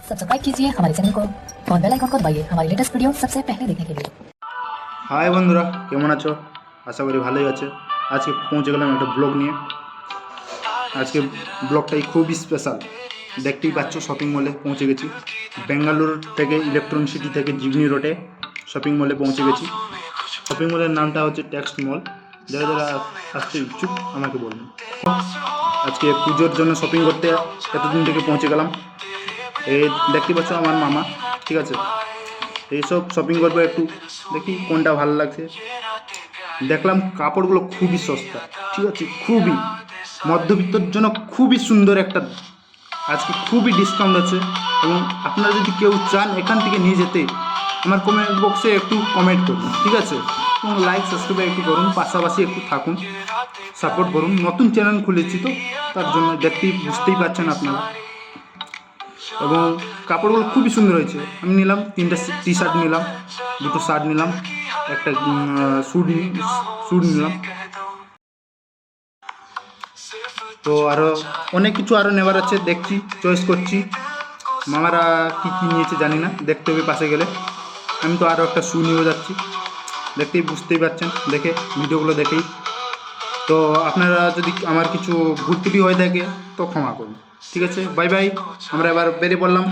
Subscribe कीजिए हमारे channel को और बेल आइकन को दबाइए हमारी लेटेस्ट वीडियो सबसे पहले देखने के लिए। হাই বন্ধুরা, কেমন আছো? আশা করি ভালোই আছে। আজকে পৌঁছে গেলাম একটা ব্লগ নিয়ে। আজকে ব্লগটাই খুবই স্পেশাল। দেখতেই পাচ্ছ শপিং মলে পৌঁছে গেছি। বেঙ্গালুর থেকে ইলেকট্রনিক সিটি থেকে জিগনি রোডে শপিং মলে পৌঁছে গেছি। শপিং মলের নামটা হচ্ছে টেক্সট মল। যারা যারা আসতে ইচ্ছুক আমাকে বলুন। আজকে পুজোর জন্য শপিং করতে এতদিন থেকে পৌঁছে গেলাম। এই দেখতে পাচ্ছ আমার মামা, ঠিক আছে। এইসব শপিং করবো, একটু দেখি কোনটা ভালো লাগছে। দেখলাম কাপড়গুলো খুবই সস্তা, ঠিক আছে, খুবই মধ্যবিত্তর জন্য খুবই সুন্দর একটা। আজকে খুবই ডিসকাউন্ট আছে এবং আপনারা যদি কেউ চান এখান থেকে নিয়ে যেতে আমার কমেন্ট বক্সে একটু কমেন্ট করুন, ঠিক আছে, এবং লাইক সাবস্ক্রাইব একটু করুন, পাশাপাশি একটু থাকুন, সাপোর্ট করুন। নতুন চ্যানেল খুলেছি তো তার জন্য বুঝতেই পারছেন আপনারা। এবং কাপড়গুলো খুবই সুন্দর হয়েছে। আমি নিলাম 3টা টি শার্ট নিলাম, 2টো শার্ট নিলাম, একটা স্যুট নিলাম। তো আরও অনেক কিছু আরও নেবার আছে, দেখছি, চয়েস করছি। মামারা কী কী নিয়েছে জানি না, দেখতে হবে পাশে গেলে। আমি তো আরও একটা শ্যু নিয়ে যাচ্ছি, বুঝতেই পারছেন দেখে, ভিডিওগুলো দেখেই। তো আপনারা যদি আমার কিছু ভুল ত্রুটি হয়ে থাকে তো ক্ষমা করুন, ঠিক আছে। বাই বাই, আমরা এবার বেরিয়ে পড়লাম।